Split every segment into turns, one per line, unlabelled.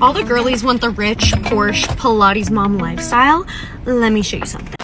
All the girlies want the rich, Porsche, Pilates mom lifestyle. Let me show you something.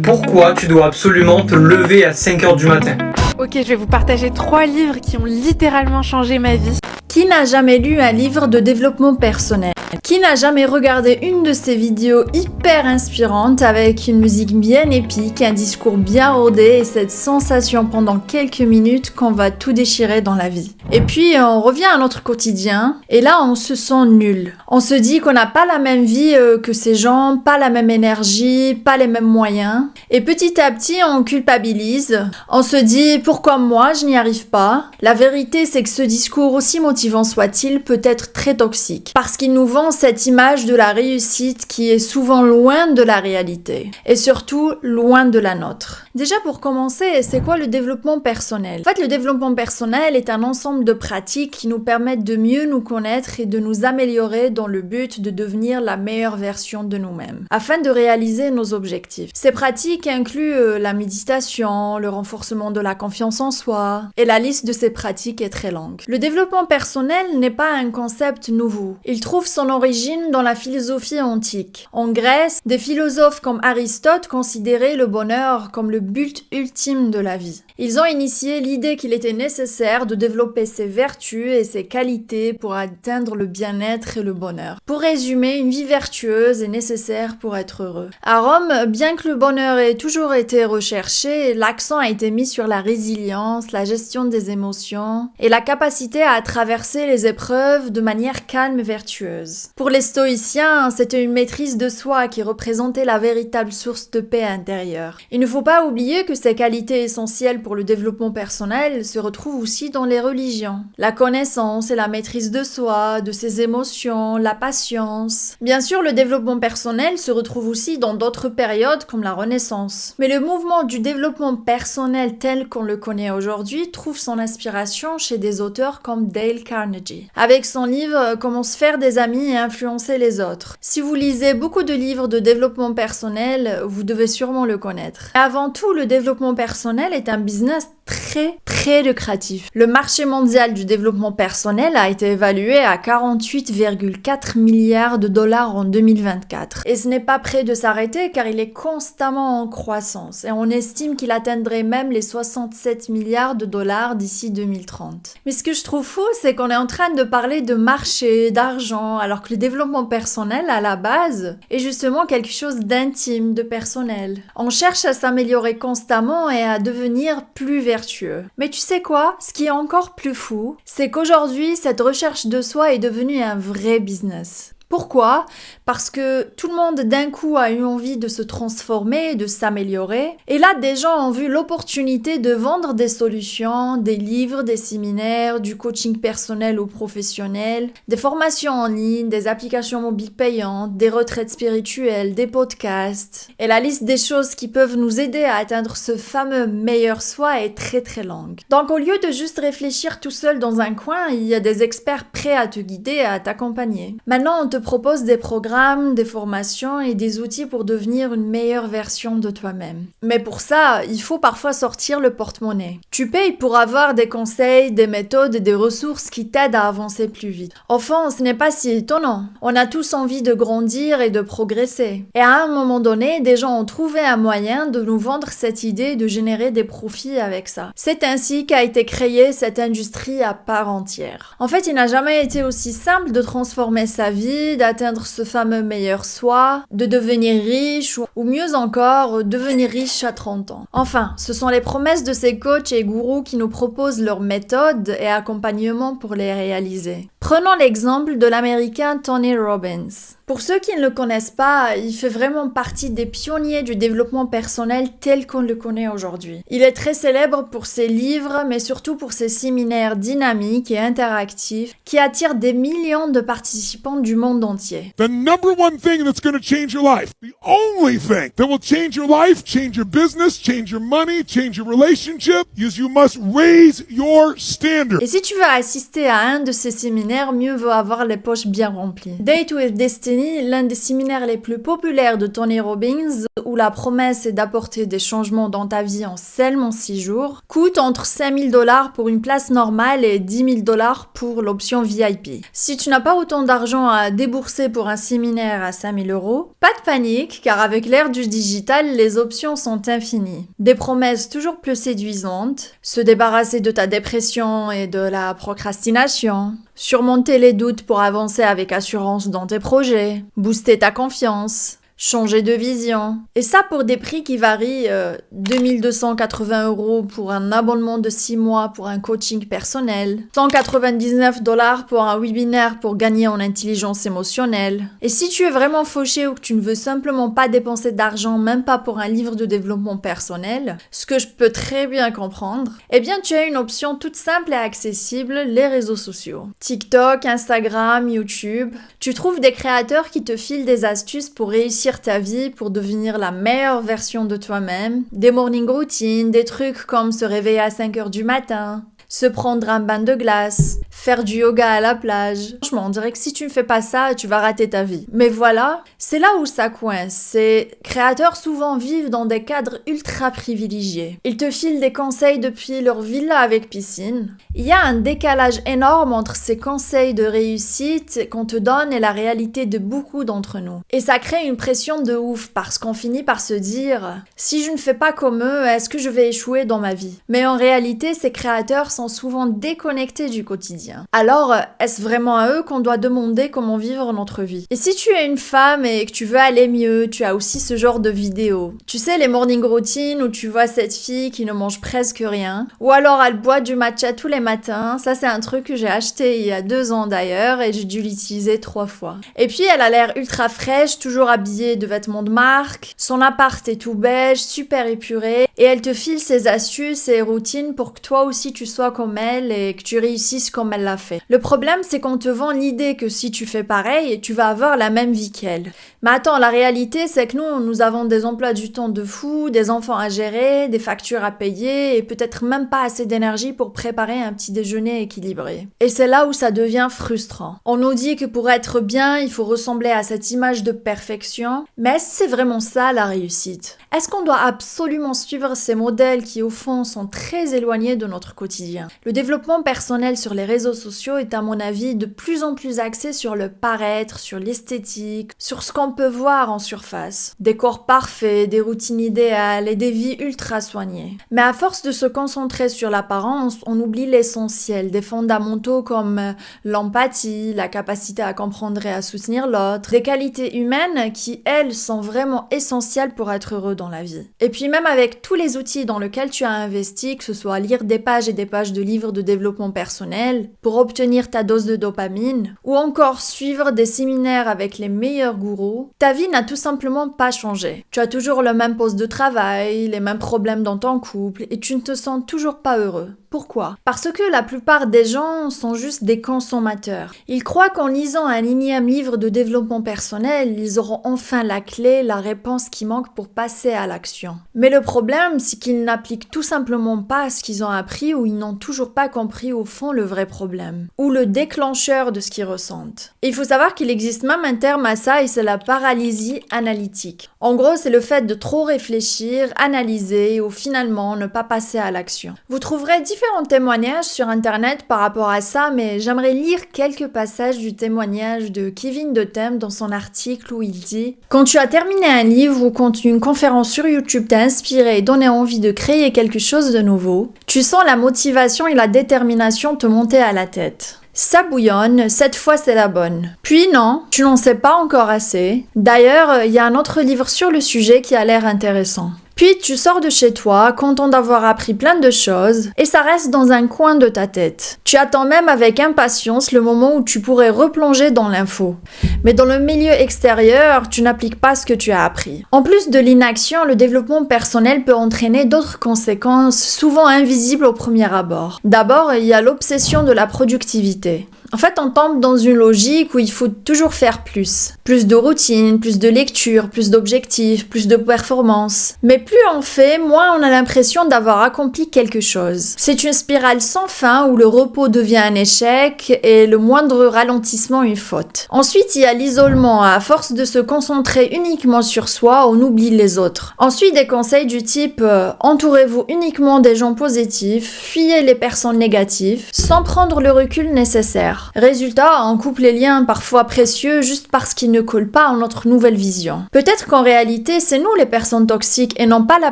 Pourquoi tu dois absolument te lever à 5h du matin?
Ok, je vais vous partager 3 livres qui ont littéralement changé ma vie.
Qui n'a jamais lu un livre de développement personnel? Qui n'a jamais regardé une de ces vidéos hyper inspirantes avec une musique bien épique, un discours bien rodé et cette sensation pendant quelques minutes qu'on va tout déchirer dans la vie? Et puis on revient à notre quotidien et là on se sent nul. On se dit qu'on n'a pas la même vie que ces gens, pas la même énergie, pas les mêmes moyens. Et petit à petit on culpabilise. On se dit pourquoi moi je n'y arrive pas? La vérité c'est que ce discours, aussi motivant soit-il, peut être très toxique parce qu'il nous vend cette image de la réussite qui est souvent loin de la réalité et surtout loin de la nôtre. Déjà pour commencer, c'est quoi le développement personnel? En fait, le développement personnel est un ensemble de pratiques qui nous permettent de mieux nous connaître et de nous améliorer dans le but de devenir la meilleure version de nous-mêmes, afin de réaliser nos objectifs. Ces pratiques incluent la méditation, le renforcement de la confiance en soi, et la liste de ces pratiques est très longue. Le développement personnel n'est pas un concept nouveau. Il trouve son origine dans la philosophie antique. En Grèce, des philosophes comme Aristote considéraient le bonheur comme le but ultime de la vie. Ils ont initié l'idée qu'il était nécessaire de développer ses vertus et ses qualités pour atteindre le bien-être et le bonheur. Pour résumer, une vie vertueuse est nécessaire pour être heureux. À Rome, bien que le bonheur ait toujours été recherché, l'accent a été mis sur la résilience, la gestion des émotions et la capacité à traverser les épreuves de manière calme et vertueuse. Pour les stoïciens, c'était une maîtrise de soi qui représentait la véritable source de paix intérieure. Il ne faut pas oublier que ces qualités essentielles pour le développement personnel se retrouvent aussi dans les religions. La connaissance et la maîtrise de soi, de ses émotions, la patience. Bien sûr, le développement personnel se retrouve aussi dans d'autres périodes comme la Renaissance. Mais le mouvement du développement personnel tel qu'on le connaît aujourd'hui trouve son inspiration chez des auteurs comme Dale Carnegie, avec son livre « Comment se faire des amis et influencer les autres ». Si vous lisez beaucoup de livres de développement personnel, vous devez sûrement le connaître. Avant tout, le développement personnel est un business très lucratif. Le marché mondial du développement personnel a été évalué à 48,4 milliards de dollars en 2024. Et ce n'est pas près de s'arrêter car il est constamment en croissance et on estime qu'il atteindrait même les 67 milliards de dollars d'ici 2030. Mais ce que je trouve fou, c'est qu'on est en train de parler de marché, d'argent, alors que le développement personnel, à la base, est justement quelque chose d'intime, de personnel. On cherche à s'améliorer constamment et à devenir plus vertueux. Mais tu sais quoi? Ce qui est encore plus fou, c'est qu'aujourd'hui, cette recherche de soi est devenue un vrai business. Pourquoi? Parce que tout le monde d'un coup a eu envie de se transformer, de s'améliorer. Et là, des gens ont vu l'opportunité de vendre des solutions, des livres, des séminaires, du coaching personnel ou professionnel, des formations en ligne, des applications mobiles payantes, des retraites spirituelles, des podcasts. Et la liste des choses qui peuvent nous aider à atteindre ce fameux meilleur soi est très longue. Donc au lieu de juste réfléchir tout seul dans un coin, il y a des experts prêts à te guider et à t'accompagner. Maintenant, on te propose des programmes, des formations et des outils pour devenir une meilleure version de toi-même. Mais pour ça, il faut parfois sortir le porte-monnaie. Tu payes pour avoir des conseils, des méthodes et des ressources qui t'aident à avancer plus vite. Enfin, ce n'est pas si étonnant. On a tous envie de grandir et de progresser. Et à un moment donné, des gens ont trouvé un moyen de nous vendre cette idée de générer des profits avec ça. C'est ainsi qu'a été créée cette industrie à part entière. En fait, il n'a jamais été aussi simple de transformer sa vie, d'atteindre ce fameux meilleur soi, de devenir riche ou mieux encore, devenir riche à 30 ans. Enfin, ce sont les promesses de ces coachs et gourous qui nous proposent leurs méthodes et accompagnements pour les réaliser. Prenons l'exemple de l'américain Tony Robbins. Pour ceux qui ne le connaissent pas, il fait vraiment partie des pionniers du développement personnel tel qu'on le connaît aujourd'hui. Il est très célèbre pour ses livres, mais surtout pour ses séminaires dynamiques et interactifs qui attirent des millions de participants du monde entier.
The number one thing that's going to change your life, the only thing that will change your life, change your business, change your money, change your relationship, is you must raise your standard.
Et si tu veux assister à un de ces séminaires, séminaire, mieux vaut avoir les poches bien remplies. Date with Destiny, l'un des séminaires les plus populaires de Tony Robbins, où la promesse est d'apporter des changements dans ta vie en seulement 6 jours, coûte entre 5 000 $ pour une place normale et 10 000 $ pour l'option VIP. Si tu n'as pas autant d'argent à débourser pour un séminaire à 5 000 €, pas de panique, car avec l'ère du digital, les options sont infinies. Des promesses toujours plus séduisantes, se débarrasser de ta dépression et de la procrastination, surmonter les doutes pour avancer avec assurance dans tes projets, booster ta confiance, changer de vision. Et ça pour des prix qui varient 2280 € pour un abonnement de 6 mois pour un coaching personnel, 199 $ pour un webinaire pour gagner en intelligence émotionnelle. Et si tu es vraiment fauché ou que tu ne veux simplement pas dépenser d'argent, même pas pour un livre de développement personnel, ce que je peux très bien comprendre, eh bien tu as une option toute simple et accessible, les réseaux sociaux. TikTok, Instagram, YouTube. Tu trouves des créateurs qui te filent des astuces pour réussir ta vie, pour devenir la meilleure version de toi-même, des morning routines, des trucs comme se réveiller à 5 h du matin, se prendre un bain de glace, faire du yoga à la plage. Franchement, on dirait que si tu ne fais pas ça, tu vas rater ta vie. Mais voilà, c'est là où ça coince. Ces créateurs souvent vivent dans des cadres ultra privilégiés. Ils te filent des conseils depuis leur villa avec piscine. Il y a un décalage énorme entre ces conseils de réussite qu'on te donne et la réalité de beaucoup d'entre nous. Et ça crée une pression de ouf parce qu'on finit par se dire « Si je ne fais pas comme eux, est-ce que je vais échouer dans ma vie ?» Mais en réalité, ces créateurs sont souvent déconnectés du quotidien. Alors, est-ce vraiment à eux qu'on doit demander comment vivre notre vie? Et si tu es une femme et que tu veux aller mieux, tu as aussi ce genre de vidéos. Tu sais, les morning routines où tu vois cette fille qui ne mange presque rien, ou alors elle boit du matcha tous les matins. Ça, c'est un truc que j'ai acheté il y a 2 ans d'ailleurs et j'ai dû l'utiliser 3 fois. Et puis, elle a l'air ultra fraîche, toujours habillée de vêtements de marque. Son appart est tout beige, super épuré, et elle te file ses astuces et routines pour que toi aussi tu sois comme elle et que tu réussisses comme elle l'a fait. Le problème, c'est qu'on te vend l'idée que si tu fais pareil, tu vas avoir la même vie qu'elle. Mais attends, la réalité, c'est que nous avons des emplois du temps de fou, des enfants à gérer, des factures à payer et peut-être même pas assez d'énergie pour préparer un petit déjeuner équilibré. Et c'est là où ça devient frustrant. On nous dit que pour être bien, il faut ressembler à cette image de perfection, mais est-ce que c'est vraiment ça la réussite? Est-ce qu'on doit absolument suivre ces modèles qui au fond sont très éloignés de notre quotidien? Le développement personnel sur les réseaux sociaux est à mon avis de plus en plus axé sur le paraître, sur l'esthétique, sur ce qu'on peut voir en surface. Des corps parfaits, des routines idéales et des vies ultra soignées. Mais à force de se concentrer sur l'apparence, on oublie l'essentiel, des fondamentaux comme l'empathie, la capacité à comprendre et à soutenir l'autre, des qualités humaines qui, elles, sont vraiment essentielles pour être heureux dans la vie. Et puis même avec tous les outils dans lesquels tu as investi, que ce soit lire des pages et des pages de livres de développement personnel pour obtenir ta dose de dopamine, ou encore suivre des séminaires avec les meilleurs gourous, ta vie n'a tout simplement pas changé. Tu as toujours le même poste de travail, les mêmes problèmes dans ton couple, et tu ne te sens toujours pas heureux. Pourquoi? Parce que la plupart des gens sont juste des consommateurs. Ils croient qu'en lisant un énième livre de développement personnel, ils auront enfin la clé, la réponse qui manque pour passer à l'action. Mais le problème, c'est qu'ils n'appliquent tout simplement pas ce qu'ils ont appris ou ils n'ont toujours pas compris au fond le vrai problème, ou le déclencheur de ce qu'ils ressentent. Et il faut savoir qu'il existe même un terme à ça et c'est la paralysie analytique. En gros, c'est le fait de trop réfléchir, analyser ou finalement ne pas passer à l'action. Vous trouverez différents témoignages sur internet par rapport à ça, mais j'aimerais lire quelques passages du témoignage de Kevin De Thème dans son article où il dit « Quand tu as terminé un livre ou quand une conférence sur YouTube t'a inspiré et donné envie de créer quelque chose de nouveau, tu sens la motivation et la détermination te monter à la tête. Ça bouillonne, cette fois c'est la bonne. Puis non, tu n'en sais pas encore assez. D'ailleurs, il y a un autre livre sur le sujet qui a l'air intéressant. Puis tu sors de chez toi, content d'avoir appris plein de choses, et ça reste dans un coin de ta tête. Tu attends même avec impatience le moment où tu pourrais replonger dans l'info. Mais dans le milieu extérieur, tu n'appliques pas ce que tu as appris. En plus de l'inaction, le développement personnel peut entraîner d'autres conséquences, souvent invisibles au premier abord. D'abord, il y a l'obsession de la productivité. En fait, on tombe dans une logique où il faut toujours faire plus. Plus de routine, plus de lecture, plus d'objectifs, plus de performance. Mais plus on fait, moins on a l'impression d'avoir accompli quelque chose. C'est une spirale sans fin où le repos devient un échec et le moindre ralentissement une faute. Ensuite, il y a l'isolement. À force de se concentrer uniquement sur soi, on oublie les autres. Ensuite, des conseils du type entourez-vous uniquement des gens positifs, fuyez les personnes négatives, sans prendre le recul nécessaire. Résultat, on coupe les liens parfois précieux juste parce qu'ils ne collent pas à notre nouvelle vision. Peut-être qu'en réalité, c'est nous les personnes toxiques et non pas la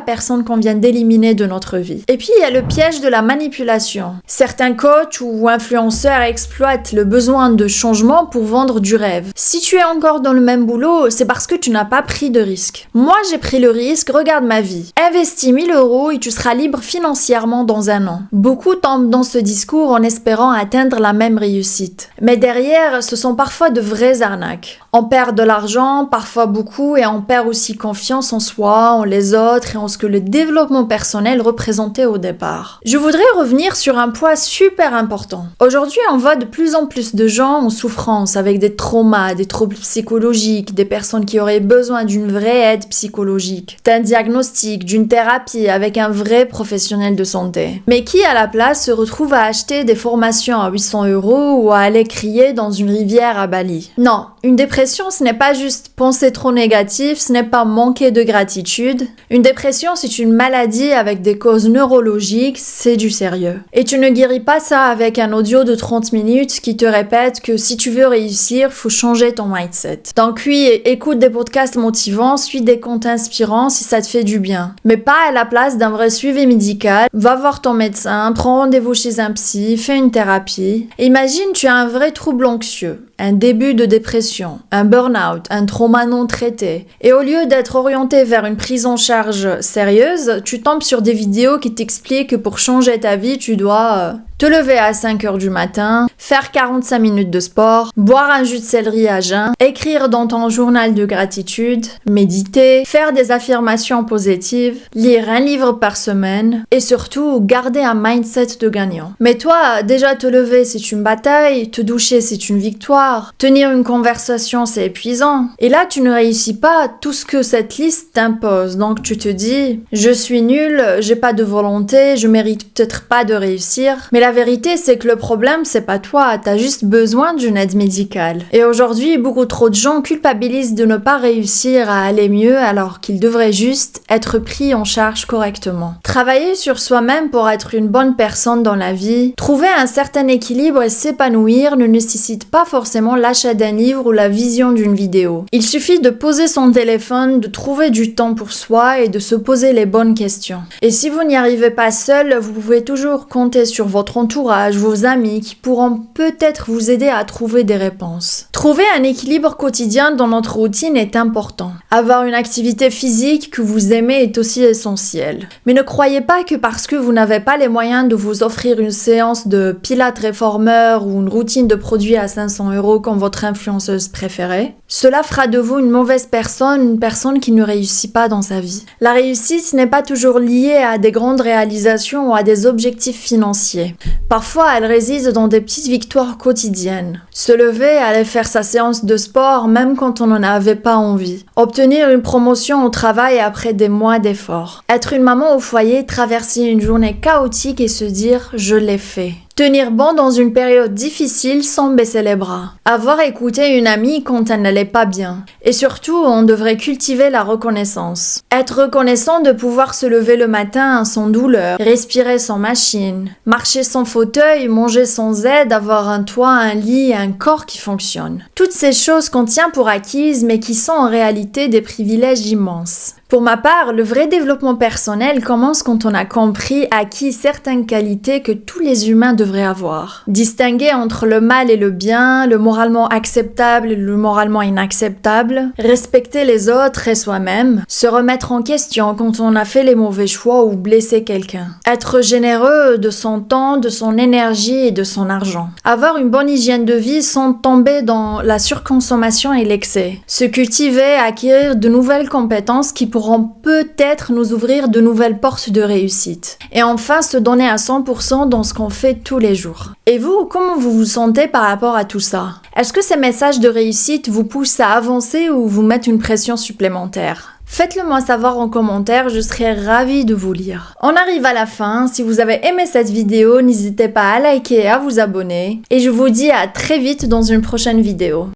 personne qu'on vient d'éliminer de notre vie. Et puis, il y a le piège de la manipulation. Certains coachs ou influenceurs exploitent le besoin de changement pour vendre du rêve. Si tu es encore dans le même boulot, c'est parce que tu n'as pas pris de risque. Moi, j'ai pris le risque, regarde ma vie. Investis 1000 € et tu seras libre financièrement dans un an. Beaucoup tombent dans ce discours en espérant atteindre la même réussite. Mais derrière, ce sont parfois de vraies arnaques. On perd de l'argent, parfois beaucoup, et on perd aussi confiance en soi, en les autres et en ce que le développement personnel représentait au départ. Je voudrais revenir sur un point super important. Aujourd'hui, on voit de plus en plus de gens en souffrance avec des traumas, des troubles psychologiques, des personnes qui auraient besoin d'une vraie aide psychologique, d'un diagnostic, d'une thérapie avec un vrai professionnel de santé. Mais qui à la place se retrouve à acheter des formations à 800 € ou à aller crier dans une rivière à Bali? Non, une dépression, ce n'est pas juste penser trop négatif, ce n'est pas manquer de gratitude. Une dépression, c'est une maladie avec des causes neurologiques, c'est du sérieux. Et tu ne guéris pas ça avec un audio de 30 minutes qui te répète que si tu veux réussir, faut changer ton mindset. Donc oui, écoute des podcasts motivants, suis des comptes inspirants si ça te fait du bien. Mais pas à la place d'un vrai suivi médical. Va voir ton médecin, prends rendez-vous chez un psy, fais une thérapie. Imagine, tu as un vrai trouble anxieux, un début de dépression, un burn-out, un trauma non traité. Et au lieu d'être orienté vers une prise en charge sérieuse, tu tombes sur des vidéos qui t'expliquent que pour changer ta vie, tu dois te lever à 5 h du matin, faire 45 minutes de sport, boire un jus de céleri à jeun, écrire dans ton journal de gratitude, méditer, faire des affirmations positives, lire un livre par semaine et surtout garder un mindset de gagnant. Mais toi, déjà te lever c'est une bataille, te doucher c'est une victoire, tenir une conversation c'est épuisant. Et là tu ne réussis pas tout ce que cette liste t'impose. Donc tu te dis, je suis nul, j'ai pas de volonté, je mérite peut-être pas de réussir. Mais la vérité, c'est que le problème, c'est pas toi, t'as juste besoin d'une aide médicale. Et aujourd'hui, beaucoup trop de gens culpabilisent de ne pas réussir à aller mieux alors qu'ils devraient juste être pris en charge correctement. Travailler sur soi-même pour être une bonne personne dans la vie, trouver un certain équilibre et s'épanouir ne nécessite pas forcément l'achat d'un livre ou la vision d'une vidéo. Il suffit de poser son téléphone, de trouver du temps pour soi et de se poser les bonnes questions. Et si vous n'y arrivez pas seul, vous pouvez toujours compter sur votre entourage, vos amis qui pourront peut-être vous aider à trouver des réponses. Trouver un équilibre quotidien dans notre routine est important. Avoir une activité physique que vous aimez est aussi essentiel. Mais ne croyez pas que parce que vous n'avez pas les moyens de vous offrir une séance de pilates réformeur ou une routine de produits à 500 € comme votre influenceuse préférée, cela fera de vous une mauvaise personne, une personne qui ne réussit pas dans sa vie. La réussite n'est pas toujours liée à des grandes réalisations ou à des objectifs financiers. Parfois, elle réside dans des petites victoires quotidiennes. Se lever, aller faire sa séance de sport même quand on n'en avait pas envie. Obtenir une promotion au travail après des mois d'efforts. Être une maman au foyer, traverser une journée chaotique et se dire « je l'ai fait ». Tenir bon dans une période difficile sans baisser les bras. Avoir écouté une amie quand elle n'allait pas bien. Et surtout, on devrait cultiver la reconnaissance. Être reconnaissant de pouvoir se lever le matin sans douleur, respirer sans machine, marcher sans fauteuil, manger sans aide, avoir un toit, un lit et un corps qui fonctionne. Toutes ces choses qu'on tient pour acquises mais qui sont en réalité des privilèges immenses. Pour ma part, le vrai développement personnel commence quand on a compris acquis certaines qualités que tous les humains devraient avoir. Distinguer entre le mal et le bien, le moralement acceptable et le moralement inacceptable, respecter les autres et soi-même, se remettre en question quand on a fait les mauvais choix ou blessé quelqu'un. Être généreux de son temps, de son énergie et de son argent. Avoir une bonne hygiène de vie sans tomber dans la surconsommation et l'excès. Se cultiver, acquérir de nouvelles compétences qui pourront peut-être nous ouvrir de nouvelles portes de réussite. Et enfin, se donner à 100% dans ce qu'on fait tous les jours. Et vous, comment vous vous sentez par rapport à tout ça? Est-ce que ces messages de réussite vous poussent à avancer ou vous mettent une pression supplémentaire? Faites-le moi savoir en commentaire, je serai ravie de vous lire. On arrive à la fin, si vous avez aimé cette vidéo, n'hésitez pas à liker et à vous abonner. Et je vous dis à très vite dans une prochaine vidéo.